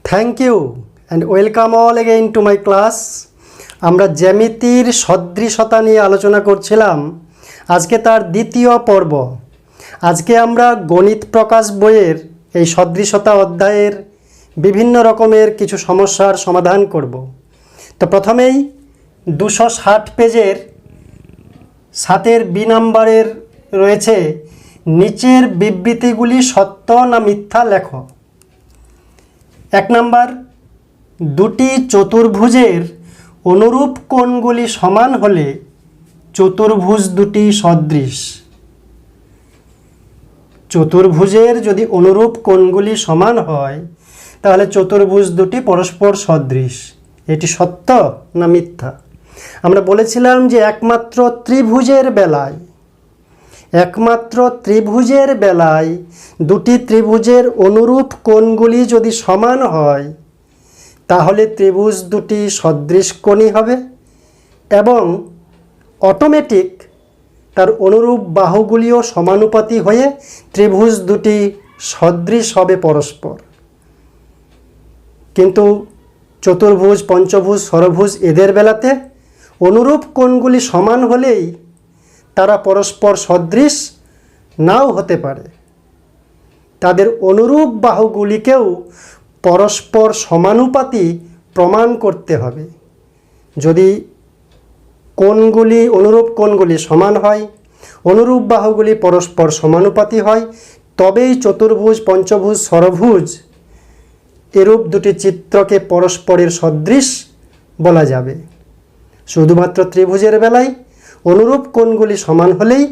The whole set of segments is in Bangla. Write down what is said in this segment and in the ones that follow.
Thank you and welcome all again to my class. আমরা জ্যামিতির সদৃশতা নিয়ে আলোচনা করছিলাম। আজকে তার দ্বিতীয় পর্ব। আজকে আমরা গণিত প্রকাশ বইয়ের এই সদৃশতা অধ্যায়ের বিভিন্ন রকমের কিছু সমস্যার সমাধান করব। তো প্রথমেই 260 পেজের 7-এর বি নাম্বারের রয়েছে নিচের বিবৃতিগুলি সত্য না মিথ্যা লেখো। 1 নাম্বার, দুটি চতুর্ভুজের অনুরূপ কোণগুলি সমান হলে চতুর্ভুজ দুটি সদৃশ। চতুর্ভুজের যদি অনুরূপ কোণগুলি সমান হয় তাহলে চতুর্ভুজ দুটি পরস্পর সদৃশ। এটি সত্য না মিথ্যা? আমরা বলেছিলাম যে একমাত্র ত্রিভুজের বেলায় দুটি ত্রিভুজের অনুরূপ কোণগুলি যদি সমান হয় তাহলে ত্রিভুজ দুটি সদৃশ কোণী হবে এবং অটোমেটিক তার অনুরূপ বাহুগুলিও সমানুপাতী হয়ে ত্রিভুজ দুটি সদৃশ হবে পরস্পর। কিন্তু চতুর্ভুজ, পঞ্চভুজ, ষড়ভুজ এদের বেলাতে অনুরূপ কোণগুলি সমান হলেই তারা পরস্পর সদৃশ নাও হতে পারে। তাদের অনুরূপ বাহুগুলিকেও পরস্পর সমানুপাতী প্রমাণ করতে হবে। যদি অনুরূপ কোণগুলি সমান হয়, অনুরূপ বাহুগুলি পরস্পর সমানুপাতী হয়, তবেই চতুর্ভুজ, পঞ্চভুজ, ষড়ভুজ এরূপ দুটি চিত্রকে পরস্পরের সদৃশ বলা যাবে। শুধুমাত্র ত্রিভুজের বেলায় অনুরূপ কোণগুলি সমান হলেই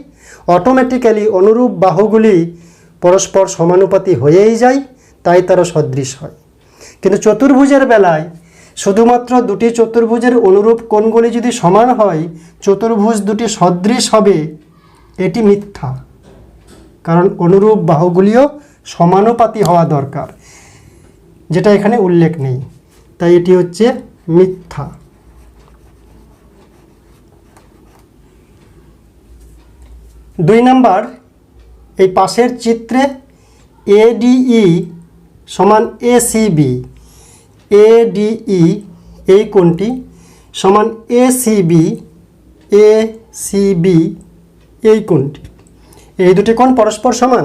অটোমেটিক্যালি অনুরূপ বাহুগুলি পরস্পর সমানুপাতী হয়েই যায়, তাই তারা সদৃশ হয়। কিন্তু চতুর্ভুজের বেলায় শুধুমাত্র দুটি চতুর্ভুজের অনুরূপ কোণগুলি যদি সমান হয় চতুর্ভুজ দুটি সদৃশ হবে, এটি মিথ্যা। কারণ অনুরূপ বাহুগুলিও সমানুপাতী হওয়া দরকার, যেটা এখানে উল্লেখ নেই, তাই এটি হচ্ছে মিথ্যা। 2 নাম্বার, এই পাশের চিত্রে ADE সমান ACB, ADE এই কোণটি সমান ACB এই কোণটি, এই দুটি কোণ পরস্পর সমান।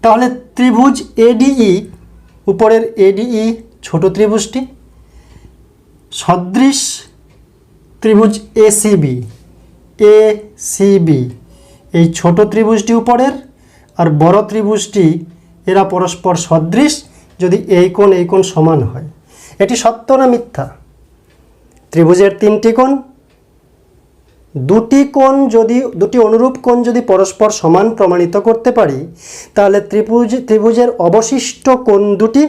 তাহলে ত্রিভুজ ADE, উপরের ADE ছোট ত্রিভুজটি সদৃশ ত্রিভুজ ACB এই ছোট ত্রিভুজটি উপরের আর বড় ত্রিভুজটি, এরা পরস্পর সদৃশ যদি এই কোণ সমান হয়। এটি সত্য না মিথ্যা? ত্রিভুজের 3টি কোণ, দুটি অনুরূপ কোণ যদি পরস্পর সমান প্রমাণিত করতে পারি তাহলে ত্রিভুজের অবশিষ্ট কোণ দুটি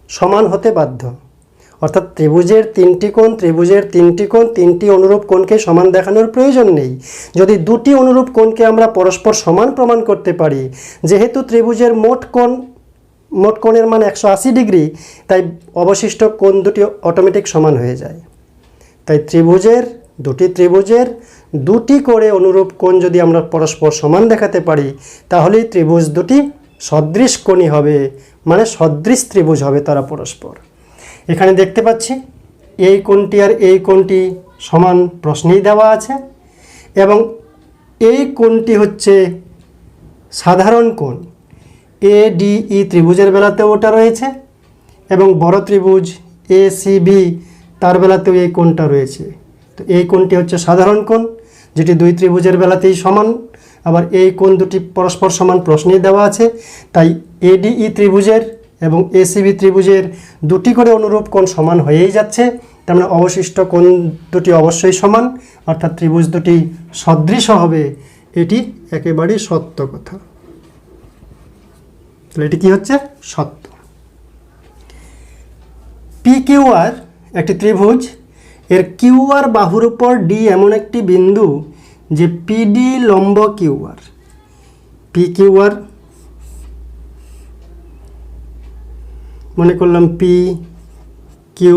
সমান হতে বাধ্য। অর্থাৎ ত্রিভুজের 3টি কোণ, 3টি অনুরূপ কোণকে সমান দেখানোর প্রয়োজন নেই। যদি দুটি অনুরূপ কোণকে আমরা পরস্পর সমান প্রমাণ করতে পারি, যেহেতু ত্রিভুজের মোট কোণের মান 180 ডিগ্রি, তাই অবশিষ্ট কোণ দুটি অটোমেটিক সমান হয়ে যায়। তাই দুটি ত্রিভুজের দুটি করে অনুরূপ কোণ যদি আমরা পরস্পর সমান দেখাতে পারি তাহলেই ত্রিভুজ দুটি সদৃশ কোণী হবে, মানে সদৃশ ত্রিভুজ হবে তারা পরস্পর। এখানে দেখতে পাচ্ছি এই কোণটি আর এই কোণটি সমান প্রশ্নেই দেওয়া আছে এবং এই কোণটি হচ্ছে সাধারণ কোণ। ADE ত্রিভুজের বেলাতেও ওটা রয়েছে এবং বড় ত্রিভুজ ACB তার বেলাতেও এই কোণটা রয়েছে। তো এই কোণটি হচ্ছে সাধারণ কোণ, যেটি দুই ত্রিভুজের বেলাতেই সমান, আবার এই কোণ দুটি পরস্পর সমান প্রশ্নেই দেওয়া আছে। তাই ADE ত্রিভুজের এবং ACB ত্রিভুজের দুটি করে অনুরূপ কোণ সমান হয়েই যাচ্ছে, তার মানে অবশিষ্ট কোণ দুটি অবশ্যই সমান, অর্থাৎ ত্রিভুজ দুটি সদৃশ হবে। এটি একেবারেই সত্য কথা। তাহলে এটি কি হচ্ছে? সত্য। PQR একটি ত্রিভুজ, এর QR বাহুর উপর D এমন একটি বিন্দু যে PD লম্ব QR। PQR মনে করলাম PQR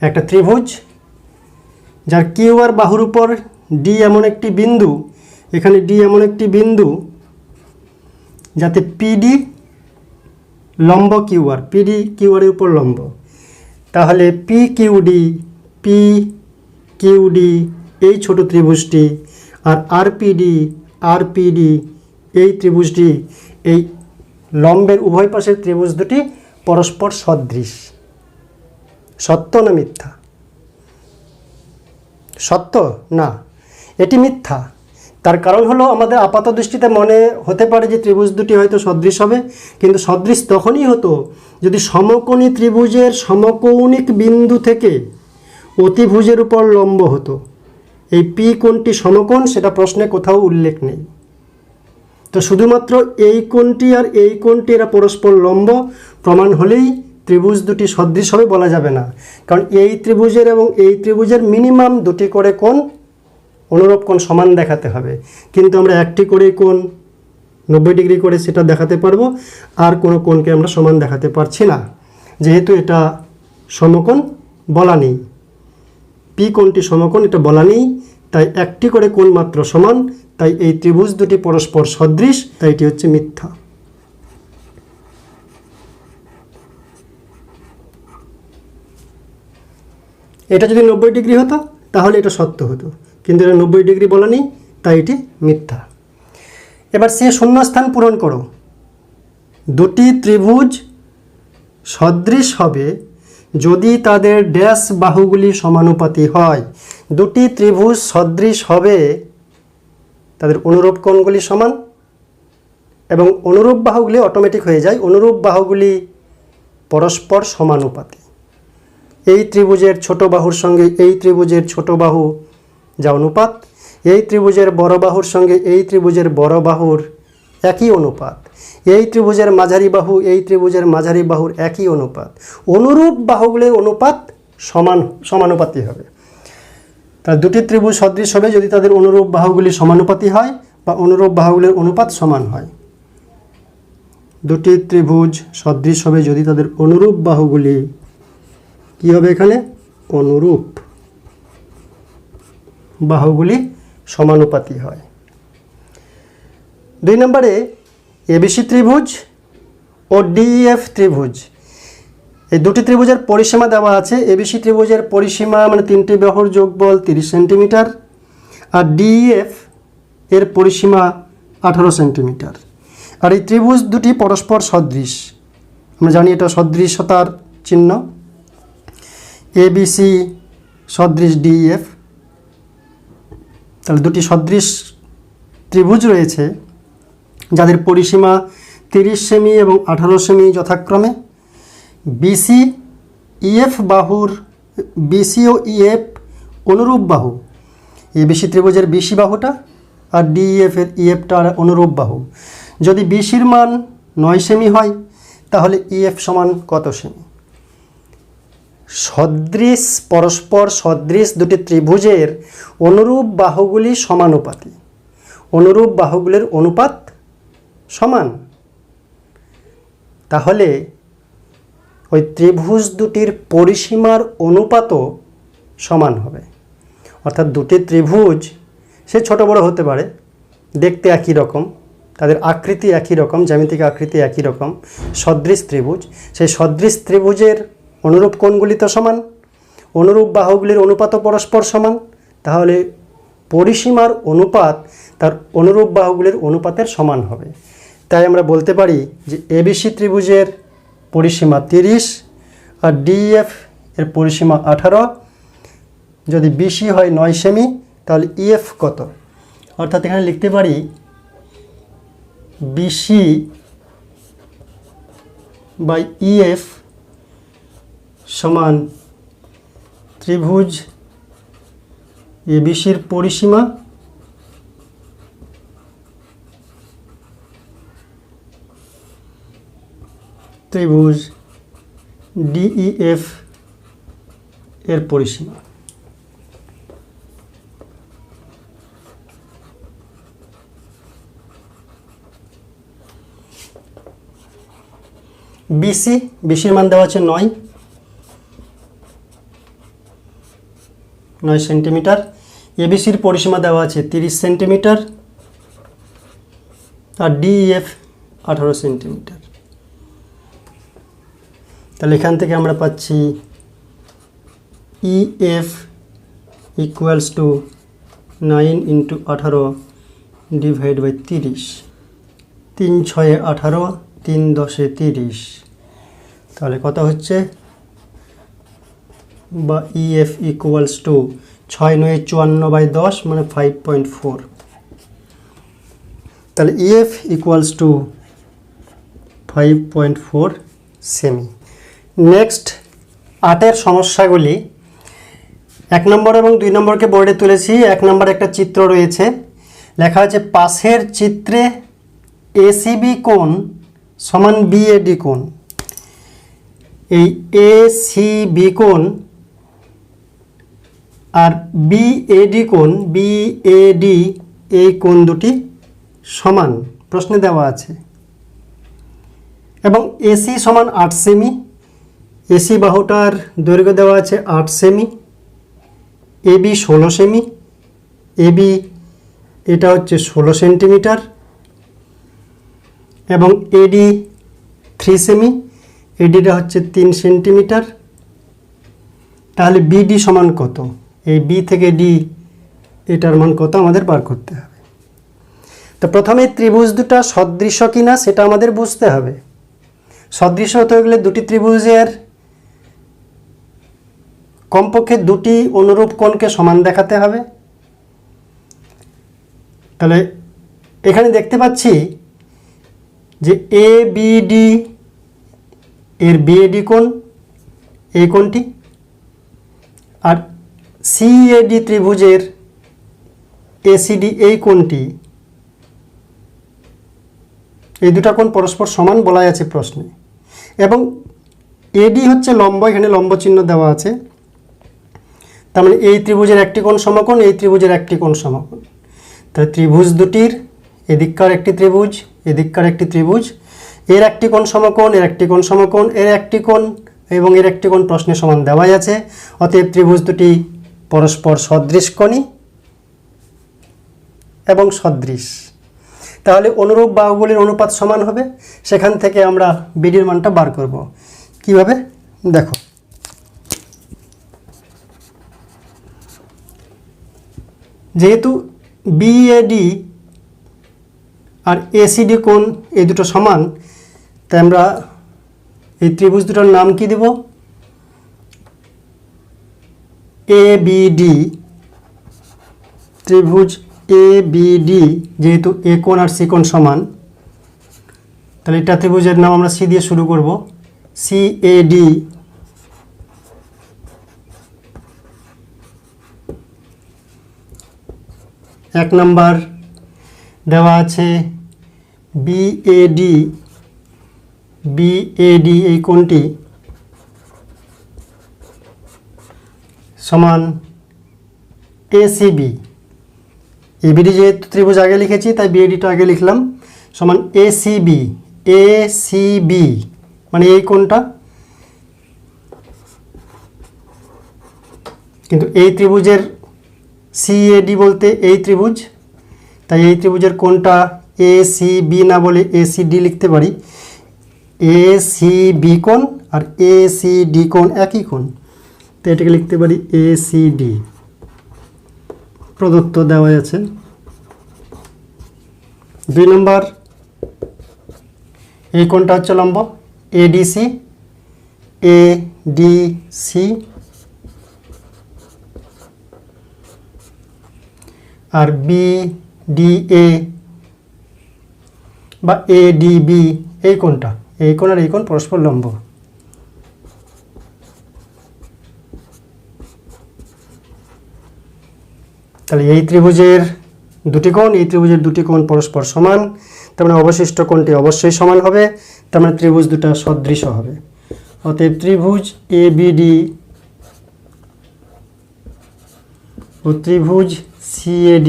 একটা ত্রিভুজ যার QR বাহুর উপর D এমন একটি বিন্দু, এখানে D এমন একটি বিন্দু যাতে পিডি লম্ব কিউআর, পিডি কিউআরের উপর লম্ব, তাহলে পি কিউডি এই ছোট ত্রিভুজটি আর আরপিডি এই ত্রিভুজটি, এই লম্বের উভয় পাশের ত্রিভুজ দুটি পরস্পর সদৃশ। সত্য না মিথ্যা? সত্য না, এটি মিথ্যা। তার কারণ হলো আমাদের আপাত দৃষ্টিতে মনে হতে পারে যে ত্রিভুজ দুটি হয়তো সদৃশ হবে, কিন্তু সদৃশ তখনই হতো যদি সমকোণী ত্রিভুজের সমকৌণিক বিন্দু থেকে অতিভুজের উপর লম্ব হতো। এই পি কোণটি সমকোণ সেটা প্রশ্নে কোথাও উল্লেখ নেই। তো শুধুমাত্র এই কোণটি আর এই কোণটি এরা পরস্পর লম্ব প্রমাণ হলেই ত্রিভুজ দুটি সদৃশ হবে বলা যাবে না, কারণ এই ত্রিভুজের এবং এই ত্রিভুজের মিনিমাম দুটি করে কোণ অনুরূপ কোণ সমান দেখাতে হবে, কিন্তু আমরা একটি করে কোণ 90 ডিগ্রি করে সেটা দেখাতে পারবো, আর কোনো কোণকে আমরা সমান দেখাতে পারছি না, যেহেতু এটা সমকোণ বলা নেই। পি কোণটি সমকোণ এটা বলা নেই, তাই একটি করে কোণ মাত্র সমান, তাই এই ত্রিভুজ দুটি পরস্পর সদৃশ, তাই এটি হচ্ছে মিথ্যা। এটা যদি 90 ডিগ্রি হতো তাহলে এটা সত্য হতো, কিন্তু এটা 90 ডিগ্রি বলা নেই, তাই এটি মিথ্যা। এবার সে শূন্যস্থান পূরণ করো। দুটি ত্রিভুজ সদৃশ হবে যদি তাদের ড্যাশ বাহুগুলি সমানুপাতী হয়। দুটি ত্রিভুজ সদৃশ হবে তাদের অনুরূপ কোণগুলি সমান, এবং অনুরূপ বাহুগুলি অটোমেটিক হয়ে যায়, অনুরূপ বাহুগুলি পরস্পর সমানুপাতী। এই ত্রিভুজের ছোট বাহুর সঙ্গে এই ত্রিভুজের ছোট বাহু যা অনুপাত, এই ত্রিভুজের বড় বাহুর সঙ্গে এই ত্রিভুজের বড় বাহুর একই অনুপাত, এই ত্রিভুজের মাঝারি বাহু এই ত্রিভুজের মাঝারি বাহুর একই অনুপাত। অনুরূপ বাহুগুলির অনুপাত সমানুপাতী হবে। তা দুটি ত্রিভুজ সদৃশ হবে যদি তাদের অনুরূপ বাহুগুলি সমানুপাতী হয় বা অনুরূপ বাহুগুলির অনুপাত সমান হয়। দুটি ত্রিভুজ সদৃশ হবে যদি তাদের অনুরূপ বাহুগুলি কি হবে, এখানে অনুরূপ বাহুগুলি সমানুপাতী হয়। 2 নম্বরে এবিসি ত্রিভুজ ও ডিইএফ ত্রিভুজ, এই দুটি ত্রিভুজের পরিসীমা দেওয়া আছে। এবিসি ত্রিভুজের পরিসীমা মানে 3টি বাহুর যোগফল 30 সেন্টিমিটার, আর ডিইএফ এর পরিসীমা 18 সেন্টিমিটার। আর এই ত্রিভুজ দুটি পরস্পর সদৃশ, আমরা জানি এটা সদৃশতার চিহ্ন। এবিসি সদৃশ ডিইএফ, তাহলে দুটি সদৃশ ত্রিভুজ রয়েছে যাদের পরিসীমা 30 সেমি এবং 18 সেমি যথাক্রমে। বিসি ইএফ বাহুর, বিসি ও ইএফ অনুরূপ বাহু। এবিসি ত্রিভুজের বিসি বাহুটা আর ডিইএফ এর ইএফটা অনুরূপ বাহু। যদি বিসির মান 9 সেমি হয় তাহলে ইএফ সমান কত সেমি? সদৃশ, পরস্পর সদৃশ দুটি ত্রিভুজের অনুরূপ বাহুগুলি সমানুপাতী, অনুরূপ বাহুগুলির অনুপাত সমান, তাহলে ওই ত্রিভুজ দুটির পরিসীমার অনুপাতও সমান হবে। অর্থাৎ দুটি ত্রিভুজ সে ছোট বড় হতে পারে, দেখতে একই রকম, তাদের আকৃতি একই রকম, জ্যামিতিক আকৃতি একই রকম, সদৃশ ত্রিভুজ। সেই সদৃশ ত্রিভুজের অনুরূপ কোণগুলি তো সমান, অনুরূপ বাহুগুলির অনুপাতও পরস্পর সমান, তাহলে পরিসীমার অনুপাত তার অনুরূপ বাহুগুলির অনুপাতের সমান হবে। তাই আমরা বলতে পারি যে এবিসি ত্রিভুজের পরিসীমা 30 আর ডিএফ এর পরিসীমা 18। যদি বিসি হয় 9 সেমি তাহলে ইএফ কত? অর্থাৎ এখানে লিখতে পারি বিসি বাই ইএফ সমান ত্রিভুজ এবিসির পরিসীমা ত্রিভুজ ডিইএফ এর পরিসীমা। বিসির মান দেওয়া আছে 9 সেন্টিমিটার, এবিসির পরিসীমা দেওয়া আছে 30 সেন্টিমিটার, আর ডিইএফ 18 সেন্টিমিটার। তাহলে এখান থেকে আমরা পাচ্ছি EF equals to 9 into 18 divide by 30, 3 6 18, 3 10 30, তাহলে কত হচ্ছে, বা EF ইকুয়ালস টু 6 9 54 বাই 10 মানে 5.4। তাহলে EF equals to 5.4 cm. Next 8-এর সমস্যাগুলি 1 নম্বর এবং 2 নম্বরকে বোর্ডে তুলেছি। 1 নম্বর একটা চিত্র রয়েছে, লেখা আছে পাশের চিত্রে ACB কোণ সমান BAD কোণ। এই ACB কোণ আর BAD কোণ, BAD এই কোণ দুটি সমান প্রশ্নে দেওয়া আছে, এবং AC সমান 8 সেমি। AC বাহুটার দৈর্ঘ্য দেওয়া আছে 8 সেমি, AB 16 সেমি, AB এটা হচ্ছে 16 সেন্টিমিটার, এবং AD 3 সেমি, ADটা হচ্ছে 3 সেন্টিমিটার। তাহলে BD সমান কত, এই B থেকে D এটার মান কত আমাদের বার করতে হবে। তো প্রথমে ত্রিভুজ দুটো সদৃশ্য কিনা সেটা আমাদের বুঝতে হবে। সদৃশ্য হতে গেলে দুটি ত্রিভুজের কমপক্ষে দুটি অনুরূপ কোণকে সমান দেখাতে হবে। তাহলে এখানে দেখতে পাচ্ছি যে ABD এর BAD কোণ এই কোণটি, আর CAD ত্রিভুজের ACD এই কোণটি, এই দুটা কোণ পরস্পর সমান বলা আছে প্রশ্নে। এবং AD হচ্ছে লম্ব, এখানে লম্ব চিহ্ন দেওয়া আছে, তার মানে এই ত্রিভুজের একটি কোণ সমকোণ, এই ত্রিভুজের একটি কোণ সমকোণ। তাহলে ত্রিভুজ দুটির এদিককার একটি ত্রিভুজ, এদিককার একটি ত্রিভুজ, এর একটি কোণ সমকোণ, এর একটি কোণ সমকোণ, এর একটি কোণ এবং এর একটি কোণ প্রশ্নে সমান দেওয়াই আছে। অতএব ত্রিভুজ দুটি পরস্পর সদৃশকোণী এবং সদৃশ। তাহলে অনুরূপ বাহুগুলির অনুপাত সমান হবে, সেখান থেকে আমরা বিডির মানটা বার করব। কিভাবে দেখো, যেহেতু BAD আর ACD কোণ এই দুটো সমান, তাই আমরা এই ত্রিভুজ দুটোর নাম কি দেব, ABD। ত্রিভুজ ABD, যেহেতু A কোণ আর C কোণ সমান, তাহলে এটা ত্রিভুজের নাম আমরা C দিয়ে শুরু করব, CAD। এক নাম্বার দেওয়া আছে BAD, BAD এই কোণটি সমান ACB। ABD যেহেতু ত্রিভুজ আগে লিখেছি তাই BADটা আগে লিখলাম, সমান ACB। ACB মানে এই কোণটা, কিন্তু এই ত্রিভুজের CAD বলতে এই ত্রিভুজ, তাই এই ত্রিভুজের কোণটা ACB না বলে ACD লিখতে পারি। ACB কোণ আর ACD কোণ একই কোণ, তো এটাকে লিখতে পারি ACD। প্রদত্ত দেওয়া আছে। 2 নম্বর, এই কোণটা হচ্ছে লম্ব ADC, ADC আর BDA বা ADB এই কোণটা, এই কোণ আর এই কোণ পরস্পর লম্ব। তাহলে এই ত্রিভুজের দুটি কোণ, এই ত্রিভুজের দুটি কোণ পরস্পর সমান, তার মানে অবশিষ্ট কোণটি অবশ্যই সমান হবে, তার মানে ত্রিভুজ দুটো সদৃশ হবে। অতএব ত্রিভুজ ABD ও ত্রিভুজ CAD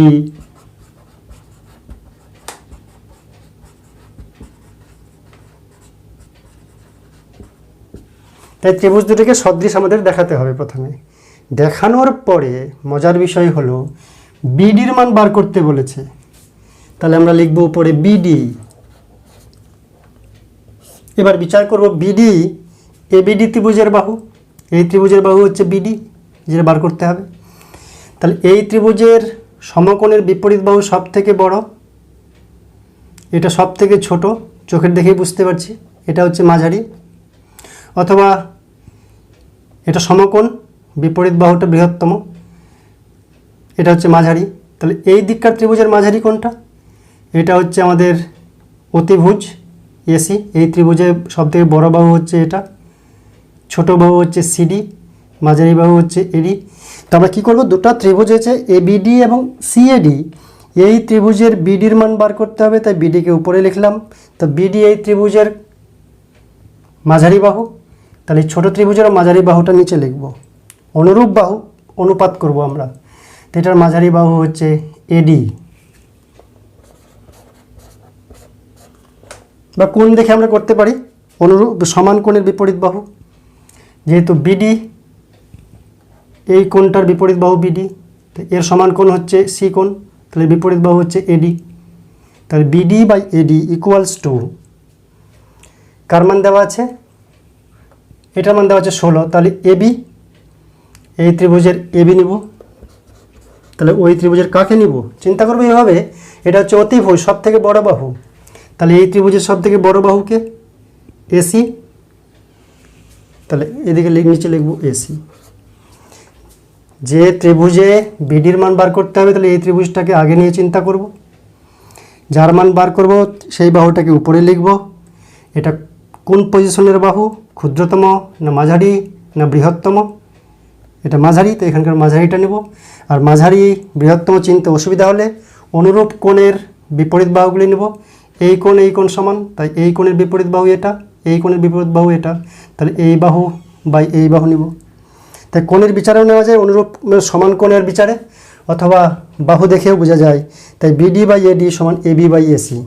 তাই ত্রিভুজ দুটিকে সদৃশ আমাদের দেখাতে হবে। প্রথমে দেখানোর পরে মজার বিষয় হলো বিডির মান বার করতে বলেছে, তাহলে আমরা লিখব উপরে BD। এবার বিচার করব বিডি এবিডি ত্রিভুজের বাহু। এই ত্রিভুজের বাহু হচ্ছে বিডি, যেটা বার করতে হবে। তাহলে এই ত্রিভুজের সমকোণের বিপরীত বাহু সব থেকে বড়, এটা সব থেকে ছোট, চোখের দেখেই বুঝতে পারছি। এটা হচ্ছে মাঝারি, অথবা এটা সমকোণ, বিপরীত বাহুটা বৃহত্তম, এটা হচ্ছে মাঝারি। তাহলে এই দিককার ত্রিভুজের মাঝারি কোনটা? এটা হচ্ছে আমাদের অতিভুজ এসি। এই ত্রিভুজের সবথেকে বড় বাহু হচ্ছে এটা, ছোট বাহু হচ্ছে সিডি, মাঝারি বাহু হচ্ছে এডি। তো আমরা কী করবো, দুটো ত্রিভুজ হচ্ছে এবিডি এবং সিএডি, এই ত্রিভুজের বিডির মান বার করতে হবে। তাই বিডিকে উপরে লিখলাম। তো বিডি এই ত্রিভুজের মাঝারি বাহু, তাহলে ছোট ত্রিভুজের মাঝারি বাহুটা নিচে লিখব। অনুরূপ বাহু অনুপাত করব আমরা, তো এটার মাঝারি বাহু হচ্ছে এডি। বা কোণ দেখে আমরা করতে পারি অনুরূপ সমান কোণের বিপরীত বাহু, যেহেতু বিডি এই কোণটার বিপরীত বাহু বিডি, তো এর সমান কোণ হচ্ছে সি কোণ, তাহলে বিপরীত বাহু হচ্ছে এডি। তাহলে BD by AD equals to, কার মান দেওয়া আছে? এটার মান দেওয়া আছে 16। তাহলে এবি, এই ত্রিভুজের এবি নিব। তাহলে ওই ত্রিভুজের কাকে নিব? চিন্তা করবো এইভাবে, এটা হচ্ছে অতিভুজ, সব থেকে বড় বাহু। তাহলে এই ত্রিভুজের সব থেকে বড় বাহুকে এসি, তাহলে এদিকে নিচে লিখব এসি। যে ত্রিভুজে বিডির মান বার করতে হবে, তাহলে এই ত্রিভুজটাকে আগে নিয়ে চিন্তা করব। যার মান বার করব সেই বাহুটাকে উপরে লিখব। এটা কোন পজিশনের বাহু? ক্ষুদ্রতম না মাঝারি না বৃহত্তম? এটা মাঝারি, তো এখানকার মাঝারিটা নেব। আর মাঝারি বৃহত্তম চিনতে অসুবিধা হলে অনুরূপ কোণের বিপরীত বাহুগুলি নেব। এই কোণ সমান, তাই এই কোণের বিপরীত বাহু এটা, এই কোণের বিপরীত বাহু এটা, তাহলে এই বাহু বাই এই বাহু নিব। তাই কোণের বিচারেও নেওয়া যায়, অনুরূপ সমান কোণের বিচারে, অথবা বাহু দেখেও বোঝা যায়। তাই বিডি বাই এডি সমান এবি বাই এসি।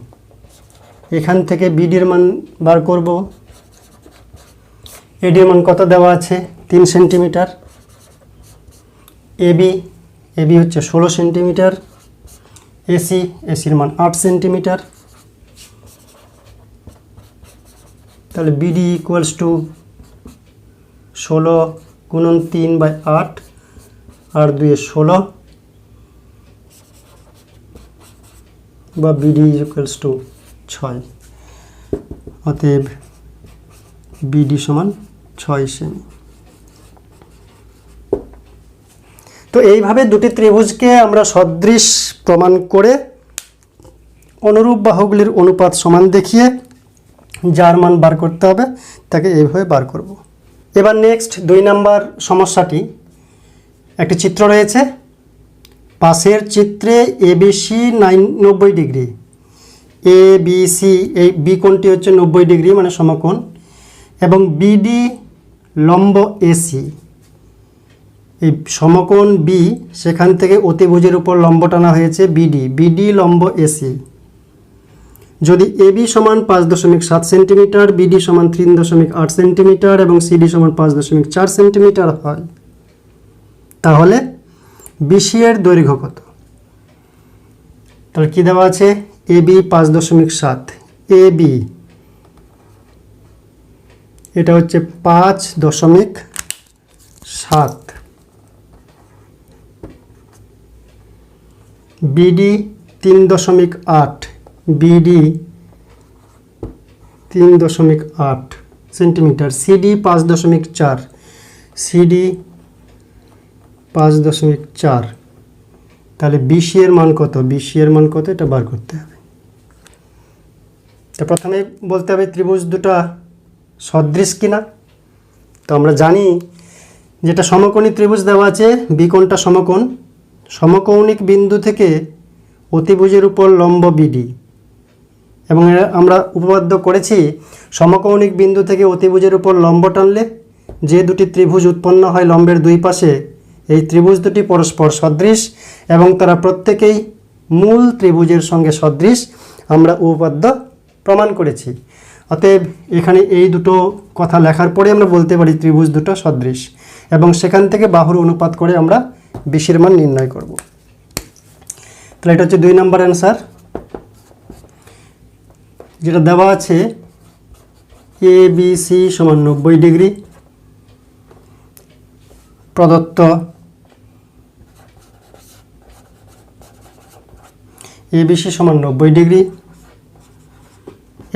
এখান থেকে বিডির মান বার করব। এডির মান কত দেওয়া আছে? 3 সেন্টিমিটার। এবি হচ্ছে 16 সেন্টিমিটার। এসির মান 8 সেন্টিমিটার। তাহলে বিডি ইকুয়ালস টু 16 গুণন 3 বাই 8, আর 2 16, বা বিডি ইকুয়ালস টু 6। অতএব বিডি সমান 6 সেমি। তো এইভাবে দুটি ত্রিভুজকে আমরা সদৃশ প্রমাণ করে অনুরূপ বাহুগুলির অনুপাত সমান দেখিয়ে যার মান বার করতে হবে তাকে এইভাবে বার করব। এবার নেক্সট 2 নাম্বার সমস্যাটি, একটি চিত্র রয়েছে। পাশের চিত্রে এবিসি 90 ডিগ্রি, এবিসি এই বি কোণটি হচ্ছে 90 ডিগ্রি মানে সমকোণ, এবং বিডি লম্ব এসি। এই সমকোণ বি, সেখান থেকে অতিভুজের উপর লম্ব টানা হয়েছে বিডি লম্ব এসি। যদি এবি সমান 5.7 সেন্টিমিটার, বিডি সমান 3.8 সেন্টিমিটার এবং সিডি সমান 5.4 সেন্টিমিটার হয়, তাহলে বিসি এর দৈর্ঘ্য কত? তাহলে কি দেওয়া আছে? এবি 5.7, এবি এটা হচ্ছে 5.7, BD 3.8, BD 3.8 centimetre, CD 5.4, CD 5.4। তাহলে বিসি এর মান কত? বিসি এর মান কত এটা বার করতে হবে। তো প্রথমে বলতে হবে ত্রিভুজ দুটো সদৃশ কিনা। তো আমরা জানি যেটা সমকোণী ত্রিভুজ দেওয়া আছে, বিকোণটা সমকোণ, সমকৌণিক বিন্দু থেকে অতিভুজের উপর লম্ব বিডি, এবং আমরা উপপাদ্য করেছি সমকৌণিক বিন্দু থেকে অতিভুজের উপর লম্ব টানলে যে দুটি ত্রিভুজ উৎপন্ন হয় লম্বের দুই পাশে, এই ত্রিভুজ দুটি পরস্পর সদৃশ এবং তারা প্রত্যেকেই মূল ত্রিভুজের সঙ্গে সদৃশ, আমরা উপপাদ্য প্রমাণ করেছি। অতএব এখানে এই দুটো কথা লেখার পরে আমরা বলতে পারি ত্রিভুজ দুটো সদৃশ, এবং সেখান থেকে বাহুর অনুপাত করে আমরা বিসির মান নির্ণয় করব। তাহলে এটা হচ্ছে 2 নম্বর অ্যান্সার। যেটা দেওয়া আছে এ বি সি সমান 90 ডিগ্রি প্রদত্ত এবিসি সমান 90 ডিগ্রি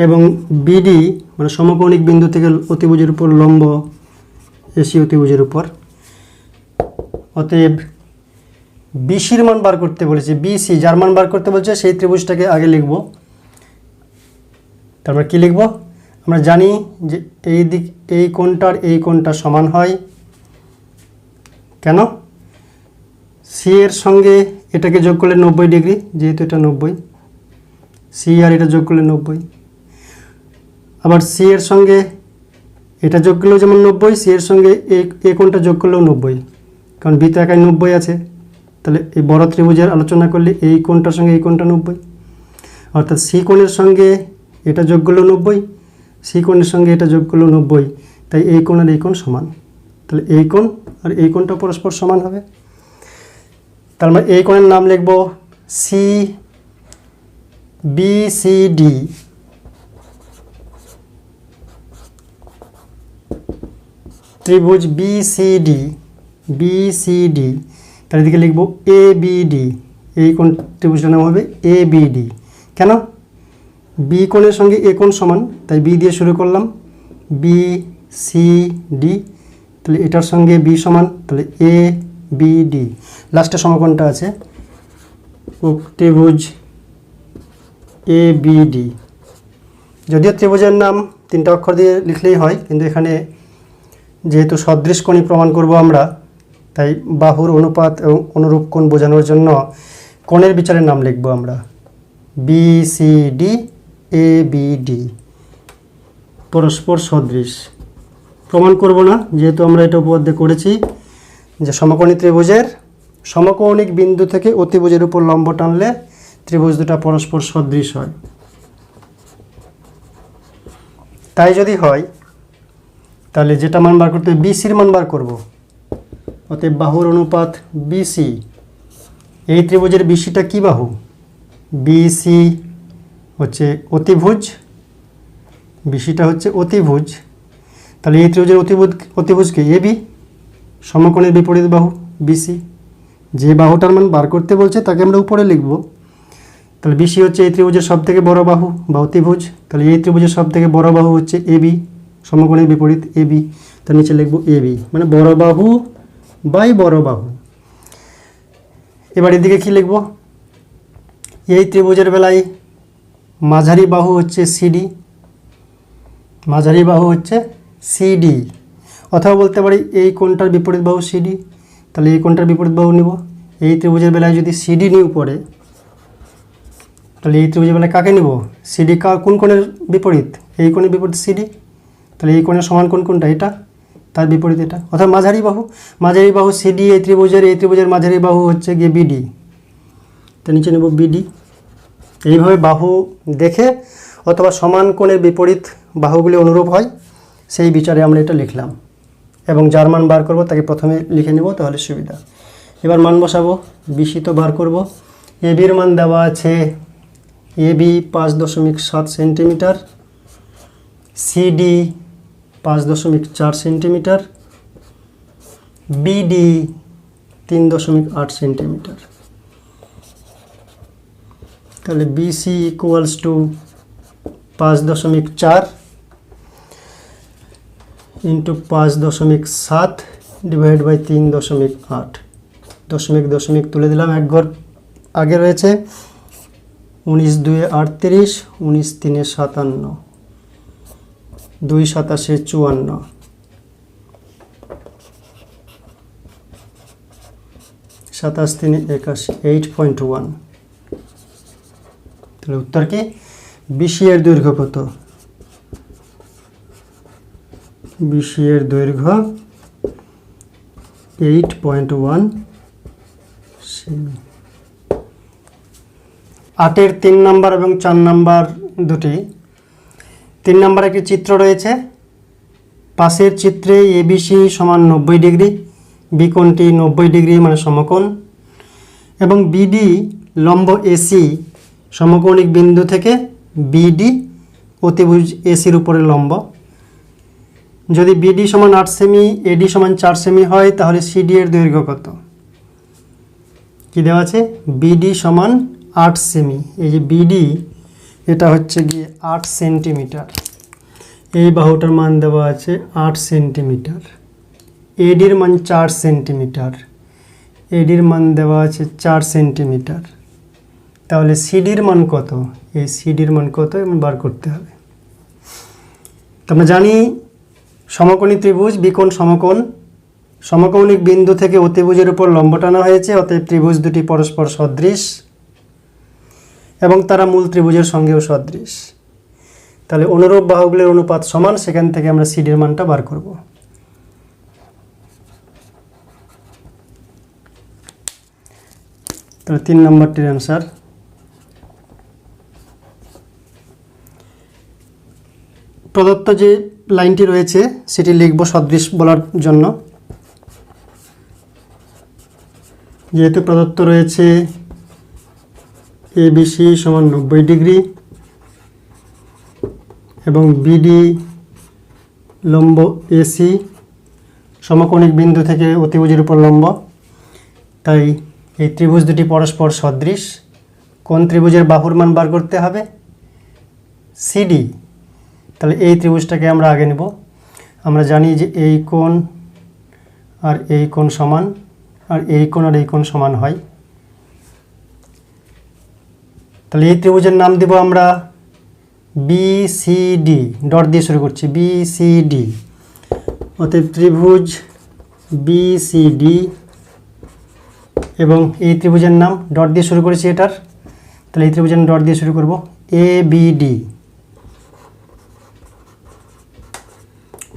এবং বিডি মানে সমকৌণিক বিন্দু থেকে অতিভুজের উপর লম্ব এসি অতিভুজের উপর। অতএব বিসির মান বার করতে বলেছে, বিসি যার মান বার করতে বলছে সেই ত্রিভুজটাকে আগে লিখব। তারপর কি লিখব? আমরা জানি যে এই দিক এই কোণটা সমান হয়। কেন? সি এর সঙ্গে এটাকে যোগ করলে 90 ডিগ্রি, যেহেতু এটা 90, সি আর এটা যোগ করলে 90। আবার সি এর সঙ্গে এটা যোগ করলেও যেমন 90, সি এর সঙ্গে এই কোণটা যোগ করলেও 90, কারণ বি তো একাই 90 আছে। তাহলে এই বড় ত্রিভুজের আলোচনা করলে এই কোণটার সঙ্গে এই কোণটা 90, অর্থাৎ সি কোণের সঙ্গে এটা যোগ করলেও 90, সি কোণের সঙ্গে এটা যোগ করলেও 90, তাই এই কোণ আর এই কোণ সমান। তাহলে এই কোণ আর এই কোণটা পরস্পর সমান হবে। তার মানে এই কোণের নাম লিখব সি বি সি ডি। ত্রিভুজ বিসিডি, বিসিডি, তার দিকে লিখব এ বি ডি। এই কোণ ত্রিভুজটার নাম হবে এ বি ডি। কেন? বি কোণের সঙ্গে এ কোণ সমান, তাই বি দিয়ে শুরু করলাম, বি সি ডি। তাহলে এটার সঙ্গে বি সমান, তাহলে এ বি ডি। লাস্টে সমকোণটা আছে ত্রিভুজ এ বি ডি। যদিও ত্রিভুজের নাম 3টা অক্ষর দিয়ে লিখলেই হয়, কিন্তু এখানে যেহেতু সদৃশ কোণই প্রমাণ করব আমরা, তাই বাহুর অনুপাত এবং অনুরূপ কোণ বোঝানোর জন্য কোণের বিচারের নাম লিখব আমরা B C D A B D. পরস্পর সদৃশ প্রমাণ করব না, যেহেতু আমরা এটা উপপাদ্যে করেছি যে সমকোণী ত্রিভুজের সমকৌণিক বিন্দু থেকে অতিভুজের উপর লম্ব টানলে ত্রিভুজ দুটা পরস্পর সদৃশ হয়। তাই যদি হয় তাহলে যেটা মান বার করতে হবে বিসির মান বার করব। অতএব বাহুর অনুপাত বিসি। এই ত্রিভুজের বিসিটা কি বাহু? বিসি হচ্ছে অতিভুজ, বিসিটা হচ্ছে অতিভুজ। তাহলে এই ত্রিভুজের অতিভুজকে এবি, সমকোণের বিপরীত বাহু বিসি। যে বাহুটার মান বার করতে বলছে তাকে আমরা উপরে লিখব। তাহলে বিসি হচ্ছে এই ত্রিভুজের সবথেকে বড় বাহু বা অতিভুজ। তাহলে এই ত্রিভুজের সবথেকে বড় বাহু হচ্ছে এবি, সমকোণের বিপরীত এবি। তার নিচে লিখব এবি, মানে বড় বাহু বাই বড় বাহু। এবার এদিকে কি লিখব? এই ত্রিভুজের বেলায় মাঝারি বাহু হচ্ছে সিডি, মাঝারি বাহু হচ্ছে সিডি। অথবা বলতে পারি এই কোণটার বিপরীত বাহু সিডি, তাহলে এই কোণটার বিপরীত বাহু নিব। এই ত্রিভুজের বেলায় যদি সিডি নিয়ে উপরে, তাহলে এই ত্রিভুজের বেলায় কাকে নিব? সিডি কোন কোণের বিপরীত? এই কোণের বিপরীত সিডি। তাহলে এই কোণের সমান কোণ কোনটা? এটা, তার বিপরীত এটা, অর্থাৎ মাঝারি বাহু। মাঝারি বাহু সিডি, এই ত্রিভুজের মাঝারি বাহু হচ্ছে গিয়ে বিডি। তো নিচে নেব বিডি। এইভাবে বাহু দেখে অথবা সমান কোণের বিপরীত বাহুগুলি অনুরূপ হয় সেই বিচারে আমরা এটা লিখলাম, এবং যার মান বার করব তাকে প্রথমে লিখে নেব, তাহলে সুবিধা। এবার মান বসাবো, বিসি তো বার করব। এবির মান দেওয়া আছে AB 5.7 centimetre, CD 5.4 centimetre, BD 3.8 centimetre. তাহলে BC equals to 5.4 into 5.7 divide by 3.8। দশমিক তুলে দিলাম, এক ঘর আগে রয়েছে। 19 2 38, 19 3 57, 2 7 54, 27 3 81, 8.1। তাহলে উত্তর কি? বিসি এর দৈর্ঘ্য কত? বিসি এর দৈর্ঘ্য 8.1 সেমি। 8-এর 3 নাম্বার এবং 4 নাম্বার দুটি। 3 নাম্বার একটি চিত্র রয়েছে। পাশের চিত্রে এবিসি সমান 90 ডিগ্রি, বি কোণটি 90 ডিগ্রি মানে সমকোণ, এবং বিডি লম্ব এসি সমকৌণিক বিন্দু থেকে বিডি অতিভুজ এসির উপরে লম্ব। যদি বিডি সমান 8 সেমি, এডি সমান 4 সেমি হয়, তাহলে সিডি এর দৈর্ঘ্য কত? কি দেওয়া আছে? বিডি সমান 8 সেমি। এই যে বিডি, এটা হচ্ছে গিয়ে 8 সেন্টিমিটার। এই বাহুটার মান দেওয়া আছে 8 সেন্টিমিটার। এডির মান 4 সেন্টিমিটার। এডির মান দেওয়া আছে 4 সেন্টিমিটার। তাহলে সিডির মান কত? এই সিডির মান কত বার করতে হবে। তো আমরা জানি সমকোণী ত্রিভুজ, বিকোণ সমকোণ, সমকৌণিক বিন্দু থেকে অতিভুজের উপর লম্ব টানা হয়েছে, অতএব ত্রিভুজ দুটি পরস্পর সদৃশ এবং তারা মূল ত্রিভুজের সঙ্গেও সদৃশ। তাহলে অনুরূপ বাহুগুলির অনুপাত সমান, সেখান থেকে আমরা সিডির মানটা বার করব। তাহলে 3 নম্বরটির অ্যান্সার। প্রদত্ত যে লাইনটি রয়েছে সেটি লিখব সদৃশ বলার জন্য। যেহেতু প্রদত্ত রয়েছে এবিসি সমান 90 ডিগ্রি এবং বিডি লম্ব এসি সমকোণিক বিন্দু থেকে অতিভুজের উপর লম্ব, তাই এই ত্রিভুজ দুটি পরস্পর সদৃশ। কোন ত্রিভুজের বাহুর মান বার করতে হবে? সিডি। তাহলে এই ত্রিভুজটাকে আমরা আগে নেব। আমরা জানি যে এই কোণ আর এই কোণ সমান, আর এই কোণ আর এই কোণ সমান হয়। তাহলে এই ত্রিভুজের নাম দেব আমরা বিসিডি, ডট দিয়ে শুরু করছি, বিসিডি। অতএব ত্রিভুজ বিসিডি এবং এই ত্রিভুজের নাম ডট দিয়ে শুরু করেছি এটার, তাহলে এই ত্রিভুজের ডট দিয়ে শুরু করব এবিডি,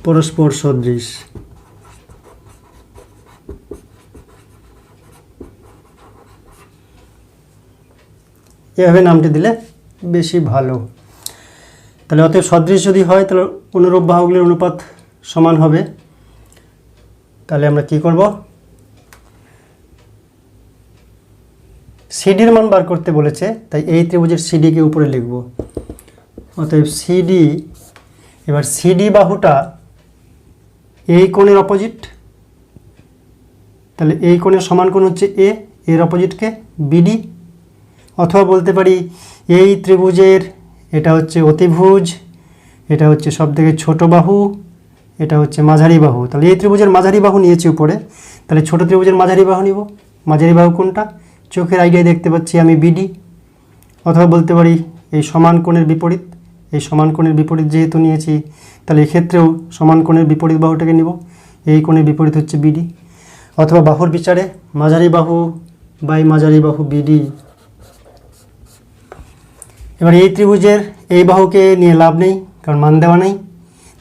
পরস্পর সদৃশ। এভাবে নামটি দিলে বেশি ভালো। তাহলে অতএব সদৃশ যদি হয় তাহলে অনুরূপ বাহুগুলির অনুপাত সমান হবে। তাহলে আমরা কি করব? সিডির মান বার করতে বলেছে, তাই এই ত্রিভুজের সিডিকে উপরে লিখব। অতএব সিডি, এবার সিডি বাহুটা এই কোণের অপোজিট, তাহলে এই কোণের সমান কোণ হচ্ছে এ, এর অপোজিটকে বিডি। অথবা বলতে পারি এই ত্রিভুজের এটা হচ্ছে অতিভুজ, এটা হচ্ছে সবথেকে ছোট বাহু, এটা হচ্ছে মাঝারি বাহু। তাহলে এই ত্রিভুজের মাঝারি বাহু নিয়েছি উপরে, তাহলে ছোট ত্রিভুজের মাঝারি বাহু নিব। মাঝারি বাহু কোনটা? চোখের আইডিয়ায় দেখতে পাচ্ছি আমি বিডি। অথবা বলতে পারি এই সমান কোণের বিপরীত, এই সমান কোণের বিপরীত যেহেতু নিয়েছি, তাহলে এক্ষেত্রেও সমান কোণের বিপরীত বাহুটাকে নিব। এই কোণের বিপরীত হচ্ছে বিডি। অথবা বাহুর বিচারে মাঝারি বাহু বাই মাঝারি বাহু বিডি। এবার এই ত্রিভুজের এই বাহুকে নিয়ে লাভ নেই, কারণ মান দেওয়া নেই।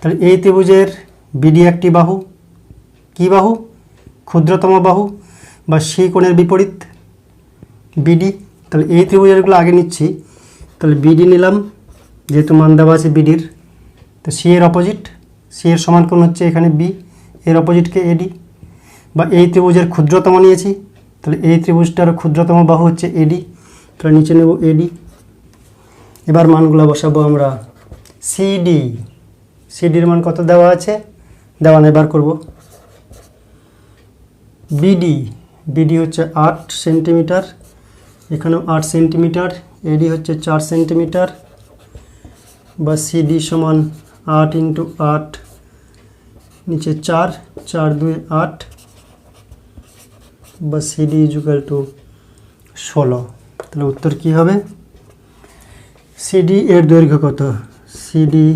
তাহলে এই ত্রিভুজের বিডি একটি বাহু। কি বাহু? ক্ষুদ্রতম বাহু বা সি কোণের বিপরীত বিডি। তাহলে এই ত্রিভুজেরগুলো আগে নিচ্ছি। তাহলে বিডি নিলাম, যেহেতু মান দেওয়া আছে বিডির। তো সি এর অপোজিট, সি এর সমান কোণ হচ্ছে এখানে বি, এর অপোজিটকে এডি। বা এই ত্রিভুজের ক্ষুদ্রতম নিয়েছি, তাহলে এই ত্রিভুজটার ক্ষুদ্রতম বাহু হচ্ছে এডি, তাহলে নিচে নেব এডি। এবার মানগুলো বসাবো আমরা। সিডি, সিডির মান কত দেওয়া আছে? দেওয়া নেই, বার করব। বিডি, বিডি হচ্ছে 8 সেন্টিমিটার, এখানেও 8 সেন্টিমিটার। এডি হচ্ছে 4 সেন্টিমিটার, বা সিডি সমান 8 × 8, নিচে 4, 4 2 8, বা সিডি ইকুয়াল টু 16। তাহলে উত্তর কি হবে? সিডি এর দৈর্ঘ্য কত? সিডি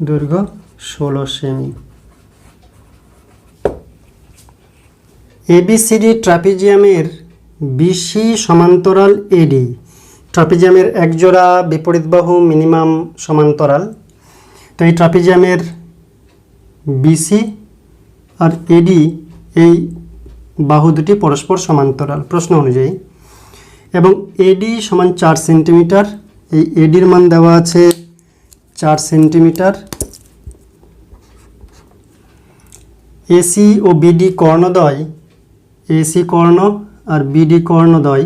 দৈর্ঘ্য 16 সেমি। এবিসিডি ট্রাপিজিয়ামের বিসি সমান্তরাল এডি। ট্রাপিজিয়ামের একজোড়া বিপরীত বাহু মিনিমাম সমান্তরাল। তো এই ট্রাপিজিয়ামের বিসি আর এডি, এই বাহু দুটি পরস্পর সমান্তরাল প্রশ্ন অনুযায়ী, এবং এডি সমান 4 সেন্টিমিটার। এই এডির মান দেওয়া আছে 4 সেন্টিমিটার। এসি ও বিডি কর্ণদ্বয়, এসি কর্ণ আর বিডি কর্ণদ্বয়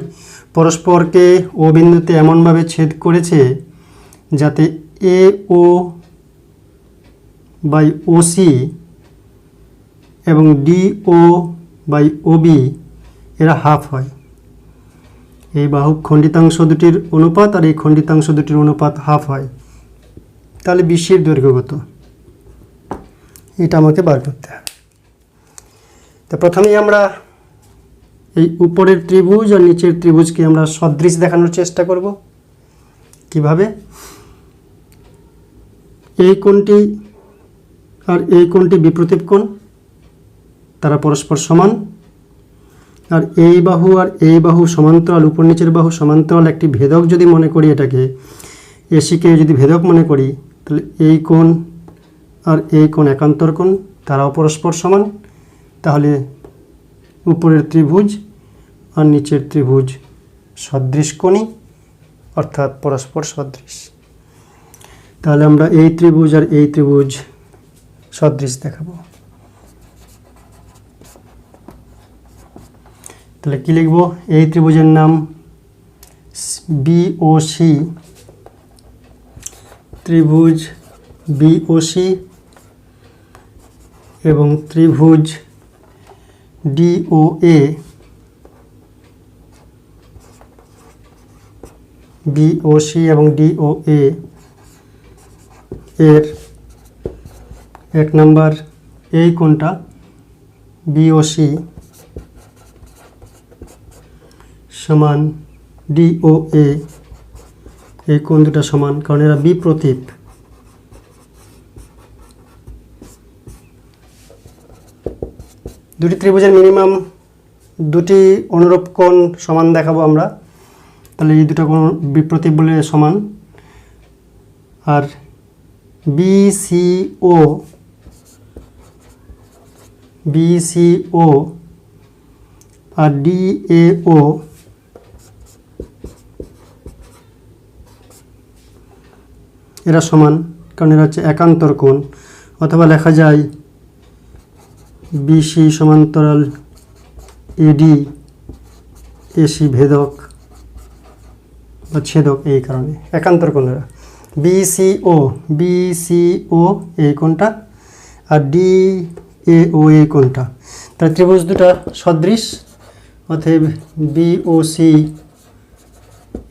পরস্পরকে ও বিন্দুতে এমনভাবে ছেদ করেছে যাতে A O by O C এবং D O by O B এরা হাফ হয়। এই বাহু খণ্ডিতাংশ দুটির অনুপাত আর এই খণ্ডিতাংশ দুটির অনুপাত হাফ হয়। তাহলে বিসির দৈর্ঘ্য কত, এটা আমাকে বার করতে হবে। তো প্রথমেই আমরা এই উপরের ত্রিভুজ আর নিচের ত্রিভুজকে আমরা সদৃশ দেখানোর চেষ্টা করব। কিভাবে? এই কোণটি আর এই কোণটি বিপ্রতীপ কোণ, তারা পরস্পর সমান। আর এই বাহু আর এই বাহু সমান্তরাল, উপর নিচের বাহু সমান্তরাল একটি ভেদক যদি মনে করি, এটাকে এসিকে যদি ভেদক মনে করি, তাহলে এই কোণ আর এই কোণ একান্তর কোণ, তারাও পরস্পর সমান। তাহলে উপরের ত্রিভুজ আর নিচের ত্রিভুজ সদৃশ কোণী, অর্থাৎ পরস্পর সদৃশ। তাহলে আমরা এই ত্রিভুজ আর এই ত্রিভুজ সদৃশ দেখাবো। তাহলে কি লিখব? এই ত্রিভুজের নাম বিওসি, ত্রিভুজ বিওসি, এবং ত্রিভুজ ডিওএ, বিওসি এবং ডিওএ এর এক নম্বর এই কোণটা বিওসি সমান ডিওএ, এই কোণ দুটা সমান, কারণ এরা বিপ্রতীপ। দুটি ত্রিভুজের মিনিমাম দুটি অনুরূপ কোণ সমান দেখাবো আমরা। তাহলে এই দুটো কোণ বিপ্রতীপ বলে সমান। আর বিসিও আর ডিএও এরা সমান, কারণ এরা হচ্ছে একান্তর কোণ। অথবা লেখা যায় বিসি সমান্তরাল এডি এসি ভেদক বা ছেদক, এই কারণে একান্তর কোণ এরা। বিসিও এই কোণটা আর ডিএও এই কোণটা। তাহলে ত্রিভুজ দুটা সদৃশ, অতএব বিওসি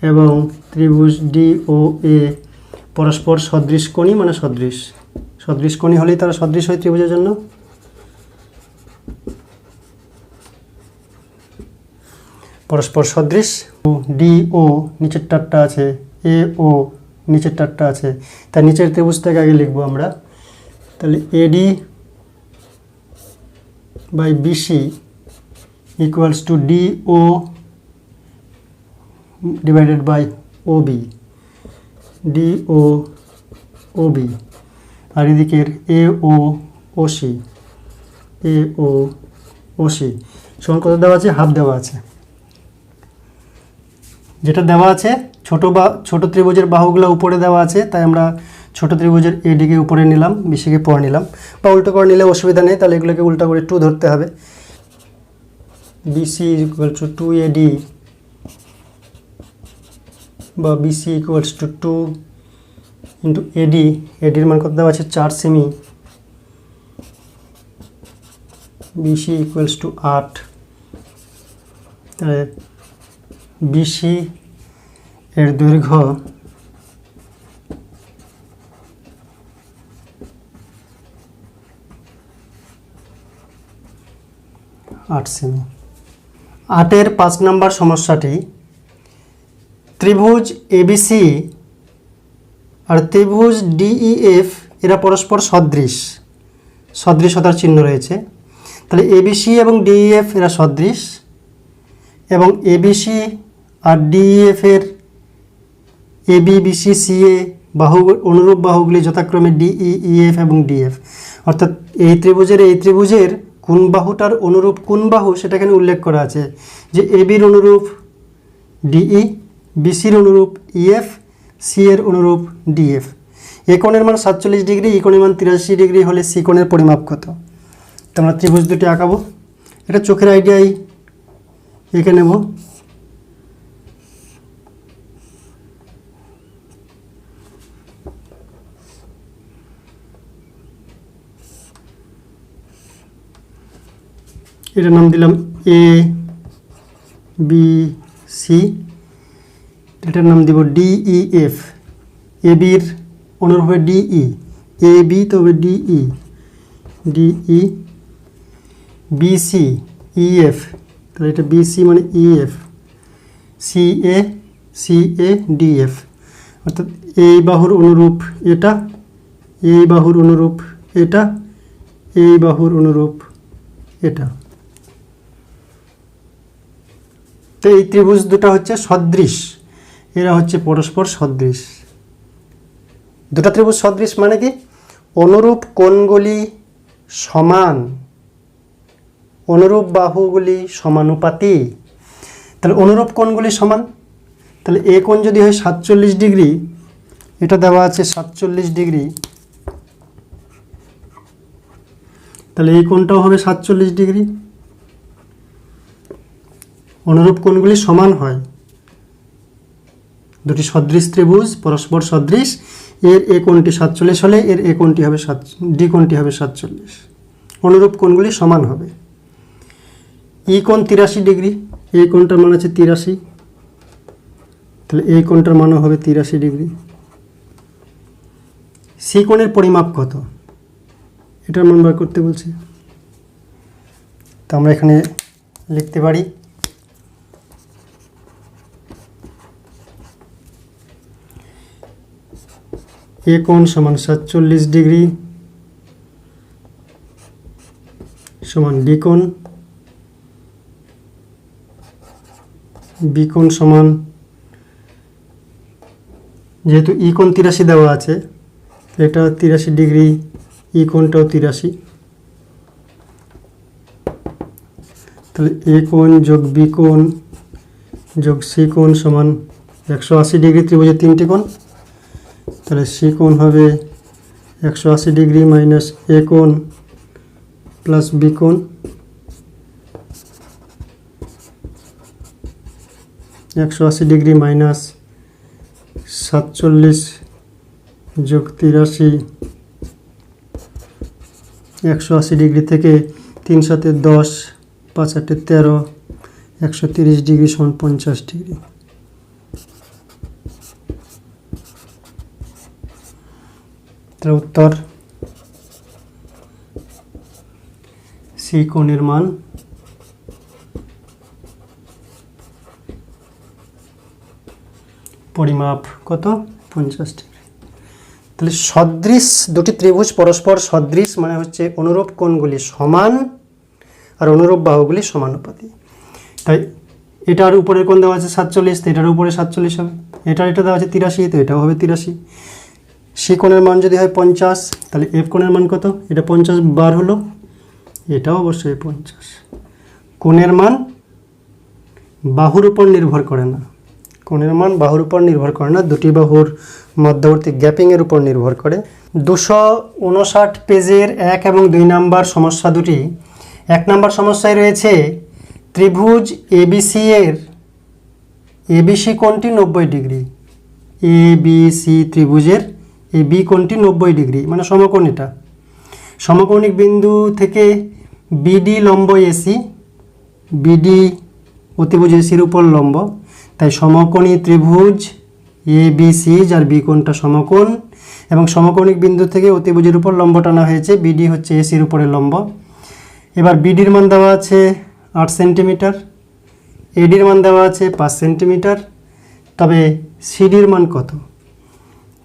এবং ত্রিভুজ ডিওএ পরস্পর সদৃশ কোণী, মানে সদৃশ কোণী হলেই তারা সদৃশ হয় ত্রিভুজের জন্য। পরস্পর সদৃশ। ডিও নিচের টারটা আছে, এও নিচের টারটা আছে, তার নিচের ত্রিভুজটাকে আগে লিখবো আমরা। তাহলে AD by BC equals to DO divided by OB, DO OB. আর এদিকের এও ওসি সমান কত দেওয়া আছে? হাফ দেওয়া আছে। যেটা দেওয়া আছে ছোট ত্রিভুজের বাহুগুলো উপরে দেওয়া আছে, তাই আমরা ছোট ত্রিভুজের এডিকে উপরে নিলাম, বিসিকে পরে নিলাম, বা উল্টো করে নিলে অসুবিধা নেই। তাহলে এগুলোকে উল্টা করে 2 ধরতে হবে। বিসি ইকুয়াল টু 2AD বা বিসি ইকুয়ালস টু 2 ইন্টু এডির মান কত দেওয়া আছে? 4 সেমি। BC equals two 8। তাহলে বিসি এর দৈর্ঘ্য 8 সেমি। 8-এর 5 নম্বর সমস্যাটি, ত্রিভুজ এবিসি আর ত্রিভুজ ডিইএফ এরা পরস্পর সদৃশতার চিহ্ন রয়েছে। তাহলে এবিসি এবং ডিইএফ এরা সদৃশ, এবং এবিসি আর ডিইএফ এর এবি বিসি সিএ অনুরূপ বাহুগুলি যথাক্রমে ডিইএফ এবং ডিএফ। অর্থাৎ এই ত্রিভুজের কোন বাহুটার অনুরূপ কোন বাহু সেটা এখানে উল্লেখ করা আছে, যে এবির অনুরূপ ডিই, বিসির অনুরূপ ইএফ, সি এর অনুরূপ ডিএফ। এ কোণের মান 47 ডিগ্রি, ই কোণের মান 83 ডিগ্রি হলে সি কোণের পরিমাপ কত? তো আমরা ত্রিভুজ দুটি আঁকাবো। এটা চোখের আইডিয়াই এঁকে নেব। এটার নাম দিলাম এ বি সি, এটার নাম দিব ডিই এফ, এ বির অনুরূপ হবে ডিই, এ বি তো হবে ডিই, ডিই বিসি ইএফ, তাহলে এটা বিসি মানে ইএফ, সি এ ডিএফ, অর্থাৎ এই বাহুর অনুরূপ এটা, এই বাহুর অনুরূপ এটা, এই বাহুর অনুরূপ এটা। তো এই ত্রিভুজ দুটো হচ্ছে সদৃশ, এরা হচ্ছে পরস্পর সদৃশ। দুটো ত্রিভুজ সদৃশ মানে কি? অনুরূপ কোণগুলি সমান, অনুরূপ বাহুগুলি সমানুপাতি। তাহলে অনুরূপ কোণগুলি সমান, তাহলে এ কোণ যদি হয় 47 ডিগ্রি, এটা দেওয়া আছে 47 ডিগ্রি, তাহলে এই কোণটাও হবে 47 ডিগ্রি। অনুরূপ কোণগুলি সমান হয়, দুটি সদৃশ ত্রিভুজ পরস্পর সদৃশ, এর এ কোণটি 47 হলে এর এ কোণটি হবে ডি কোণটি হবে 47, অনুরূপ কোণগুলি সমান হবে। ই কোণ 83 ডিগ্রি, এই কোণটার মান আছে 83, তাহলে এই কোণটার মানও হবে 83 ডিগ্রি। সি কোণের পরিমাপ কত, এটার মান বার করতে বলছে। তো আমরা এখানে লিখতে পারি এ কোণ সমান 47 ডিগ্রি সমান ডি কোণ, বি কোণ সমান, যেহেতু ই কোণ 83 দেওয়া আছে, এটা 83 ডিগ্রি, ই কোণটাও 83, তাহলে এ কোণ যোগ বি কোণ যোগ সি কোণ সমান 180 ডিগ্রি, ত্রিভুজের তিনটি কোণ। তাহলে সি কোণ হবে 180 ডিগ্রি মাইনাস এ কোণ প্লাস বি কোণ, 180 ডিগ্রি মাইনাস 47 যোগ 83, 180 ডিগ্রি থেকে 3 7 10, 5 8 13, 130 ডিগ্রি সমান 50 ডিগ্রি। তার উত্তর সি কোণের মান পরিমাপ কত? 50 ডিগ্রি। তাহলে সদৃশ দুটি ত্রিভুজ পরস্পর সদৃশ মানে হচ্ছে অনুরূপ কোণগুলি সমান আর অনুরূপ বাহুগুলি সমানুপাতি। তাই এটার উপরের কোণ দেওয়া আছে 47, তো এটার উপরে 47 হবে, এটা দেওয়া আছে 83, তো এটাও হবে 83। সি কোণের মান যদি হয় 50, তাহলে এফ কোণের মান কত? এটা 50 বার হলো, এটাও অবশ্যই 50। কোণের মান বাহুর উপর নির্ভর করে না, কোণের মান বাহুর উপর নির্ভর করে না, দুটি বাহুর মধ্যবর্তী গ্যাপিংয়ের উপর নির্ভর করে। 259 পেজের 1 এবং 2 নম্বর সমস্যা দুটি। 1 নম্বর সমস্যায় রয়েছে ত্রিভুজ এবিসি এর এবিসি কোণটি 90 ডিগ্রি, এবিসি ত্রিভুজের এই বি কোণটি 90 ডিগ্রি মানে সমকোণ। এটা সমকৌণিক বিন্দু থেকে বিডি লম্ব এসি, বিডি অতিভুজ এসির উপর লম্ব, তাই সমকোণী ত্রিভুজ এবিসি যার বি কোণটা সমকোণ এবং সমকৌণিক বিন্দু থেকে অতিভুজের উপর লম্ব টানা হয়েছে, বিডি হচ্ছে এসির উপরে লম্ব। এবার বিডির মান দেওয়া আছে 8 সেন্টিমিটার, এডির মান দেওয়া আছে 5 সেন্টিমিটার, তবে সিডির মান কত?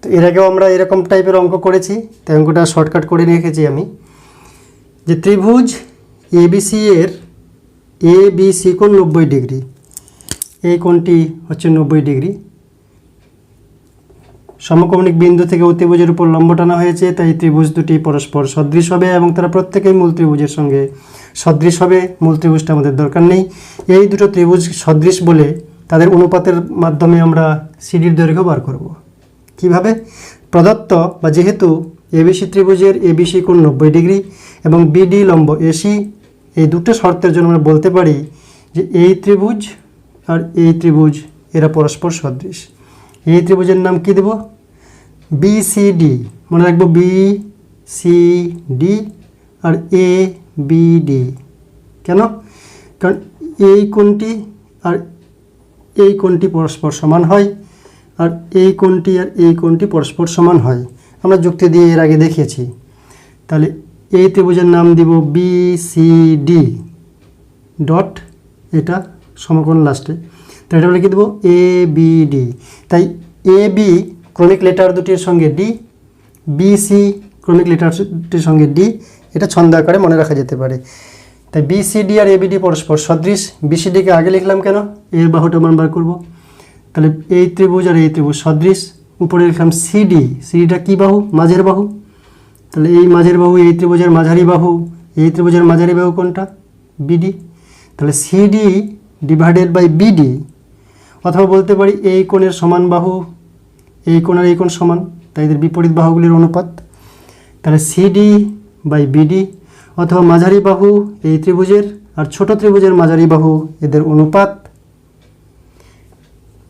তো এর আগেও আমরা এরকম টাইপের অঙ্ক করেছি, তাই অঙ্কটা শর্টকাট করে রেখেছি আমি, যে ত্রিভুজ এবিসি এর এবিসি কোণ 90 ডিগ্রি, এই কোণটি হচ্ছে 90 ডিগ্রি। সমকৌণিক বিন্দু থেকে অতিভুজের উপর লম্ব টানা হয়েছে, তাই ত্রিভুজ দুটি পরস্পর সদৃশ হবে এবং তারা প্রত্যেকেই মূল ত্রিভুজের সঙ্গে সদৃশ হবে। মূল ত্রিভুজটা আমাদের দরকার নেই। এই দুটো ত্রিভুজ সদৃশ বলে তাদের অনুপাতের মাধ্যমে আমরা সিডির দৈর্ঘ্য বার করব। কিভাবে? প্রদত্ত বা যেহেতু এবিসি ত্রিভুজের এবিসি কোণ 90 ডিগ্রি এবং বিডি লম্ব এসি, এই দুটো শর্তের জন্য আমরা বলতে পারি যে এই ত্রিভুজ আর এই ত্রিভুজ এরা পরস্পর সদৃশ। এই ত্রিভুজের নাম কি দেব? বিসিডি, মনে রাখবো, বিসিডি আর এ বিডি, কেন? কারণ এই কোণটি আর এই কোণটি পরস্পর সমান হয়, আর এই কোণটি আর এই কোণটি পরস্পর সমান হয়, আমরা যুক্তি দিয়ে এর আগে দেখিয়েছি। তাহলে এই ত্রিভুজের নাম দিব BCD ডট, এটা সমকোণ লাস্টে, তাই এটা আমরা কী দেবো ABD। তাই AB ক্রমিক লেটার দুটির সঙ্গে D, BC ক্রমিক লেটারটির সঙ্গে D, এটা ছন্দ আকারে মনে রাখা যেতে পারে। তাই BCD আর ABD পরস্পর সদৃশ। BCDকে আগে লিখলাম কেন? এর বাহুটা মান বার করব। তাহলে এই ত্রিভুজ আর এই ত্রিভুজ সদৃশ, উপরে লিখলাম CD, সিডিটা কী বাহু? মাঝের বাহু। তাহলে এই মাঝের বাহু এই ত্রিভুজের মাঝারি বাহু, এই ত্রিভুজের মাঝারি বাহু কোনটা? BD। তাহলে CD ডিভাইডেড বাই BD, অথবা বলতে পারি এই কোণের সমান বাহু, এই কোণ আর এই কোণ সমান, তাই এদের বিপরীত বাহুগুলির অনুপাত। তাহলে CD বাই BD, অথবা মাঝারি বাহু এই ত্রিভুজের আর ছোট ত্রিভুজের মাঝারি বাহু, এদের অনুপাত।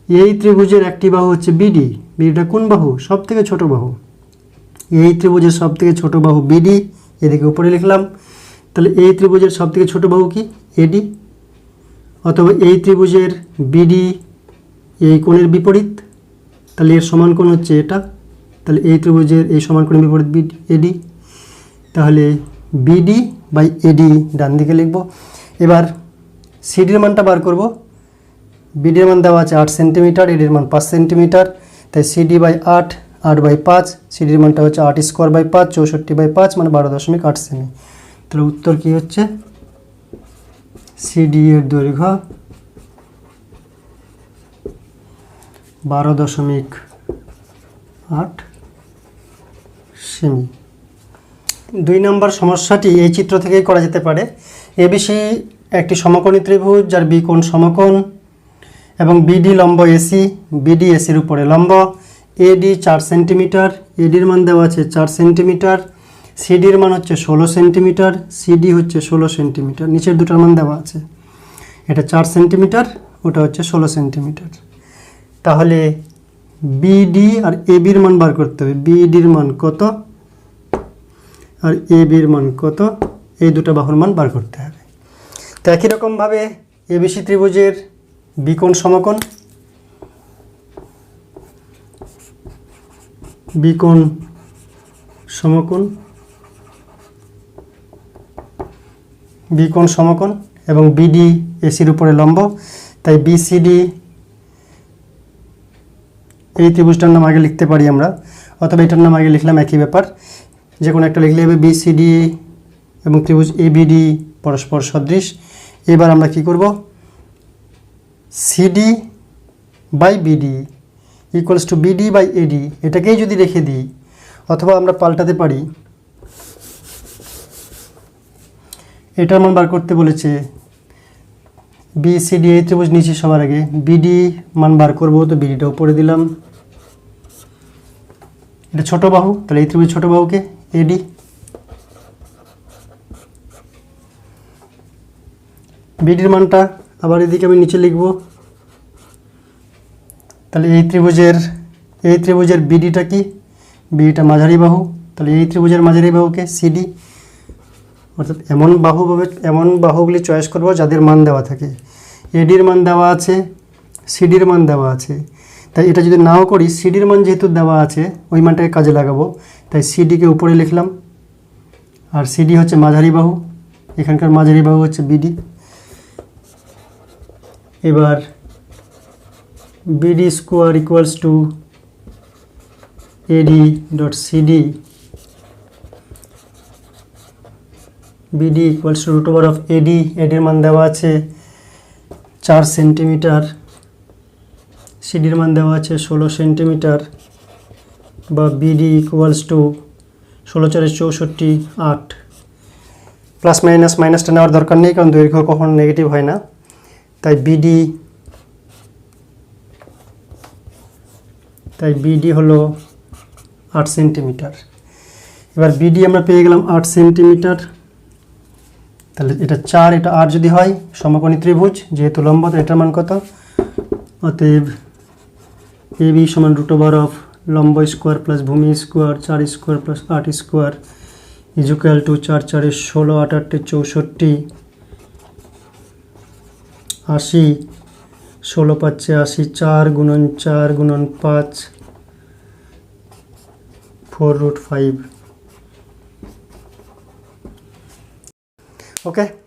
এই ত্রিভুজের একটি বাহু হচ্ছে BD, BDটা কোন বাহু? সব থেকে ছোট বাহু। এই ত্রিভুজের সব থেকে ছোট বাহু BD, এদিকে উপরে লিখলাম। তাহলে এই ত্রিভুজের সব থেকে ছোট বাহু কি? AD। অথবা এই ত্রিভুজের BD এই কোণের বিপরীত, তাহলে এর সমান কোণ হচ্ছে এটা। তাহলে এই ত্রিভুজের এই সমান কোণের বিপরীত AD। তাহলে BD বাই AD ডান দিকে লিখব। এবার সিডির মানটা বার করব। BDর মান দেওয়া আছে 8 সেন্টিমিটার, ADর মান 5 সেন্টিমিটার। তাই CD বাই 8, 8 বাই 5, সিডির মানটা হচ্ছে 8 স্কোয়ার বাই 5, 64 বাই 5, মানে 12.8 সেমি। তাহলে উত্তর কি হচ্ছে? CD এর দৈর্ঘ্য 12.8 সেমি। 2 নম্বর সমস্যাটি এই চিত্র থেকেই করা যেতে পারে। ABC একটি সমকোণী ত্রিভুজ, যার B কোণ সমকোণ এবং BD লম্ব AC, BD ACর উপরে লম্ব। AD 4 সেন্টিমিটার, ADর মান দেওয়া আছে 4 সেন্টিমিটার, CDর মান হচ্ছে 16 সেন্টিমিটার, CD হচ্ছে 16 সেন্টিমিটার। নিচের দুটার মান দেওয়া আছে, এটা 4 সেন্টিমিটার, ওটা হচ্ছে 16 সেন্টিমিটার। তাহলে BD আর ABর মান বার করতে হবে। BDর মান কত আর ABর মান কত, এই দুটো বাহুর মান বার করতে হবে। তো একই রকমভাবে ABC ত্রিভুজের B কোণ সমকোণ, B কোণ সমকোণ, B কোণ সমকোণ এবং BD ACর উপরে লম্ব। তাই BCD এই ত্রিভুজটার নাম আগে লিখতে পারি আমরা, অথবা এটার নাম আগে লিখলাম, একই ব্যাপার। যে কোনো একটা লিখলে হবে। BCD এবং ত্রিভুজ ABD পরস্পর সদৃশ। এবার আমরা কি করব? CD by BD equals to BD by AD, এটাকেই যদি রেখে দিই, অথবা আমরা পাল্টাতে পারি, এটার মান বার করতে বলেছে। BCD এই ত্রিভুজ নিচে সবার আগে, BD মান বার করবো, তো BDটা উপরে দিলাম। এটা ছোট বাহু, তাহলে এই ত্রিভুজ ছোট বাহুকে AD। BDর মানটা আবার এদিকে আমি নিচে লিখব। তাহলে এই ত্রিভুজের BDটা কি? BDটা মাঝারি বাহু, তাহলে এই ত্রিভুজের মাঝারি বাহুকে CD। অর্থাৎ এমন বাহুগুলি চয়েস করব যাদের মান দেওয়া থাকে। ADর মান দেওয়া আছে, CDর মান দেওয়া আছে। তাই এটা যদি নাও করি, CDর মান যেহেতু দেওয়া আছে, ওই মানটাকে কাজে লাগাবো। তাই CDকে উপরে লিখলাম, আর CD হচ্ছে মাঝারি বাহু, এখানকার মাঝারি বাহু হচ্ছে BD। এবার BD square equals to AD dot CD, BD equals to root over of AD। ADর মান দেওয়া আছে 4 সেন্টিমিটার, CDর মান দেওয়া আছে 16 সেন্টিমিটার, বা BD ইকুয়ালস টু 16 4 64 8। প্লাস মাইনাসটা নেওয়ার দরকার নেই, কারণ দৈর্ঘ্য কখনো নেগেটিভ হয় না। তাই BD হলো 8 সেন্টিমিটার। এবার BD আমরা পেয়ে গেলাম 8 সেন্টিমিটার। তাহলে এটা 4, এটা 8 যদি হয়, সমকোণী ত্রিভুজ যেহেতু লম্ব, তো এটার মান কত? অতএব AB সমান রুট ওভার অফ লম্ব স্কোয়ার প্লাস ভূমি square 4 square plus 8 square equal to 4 4 16 8 8 64 80, 16 পাচ্ছে 80, 4 গুণন 4 গুণন 5, 4√5। ওকে।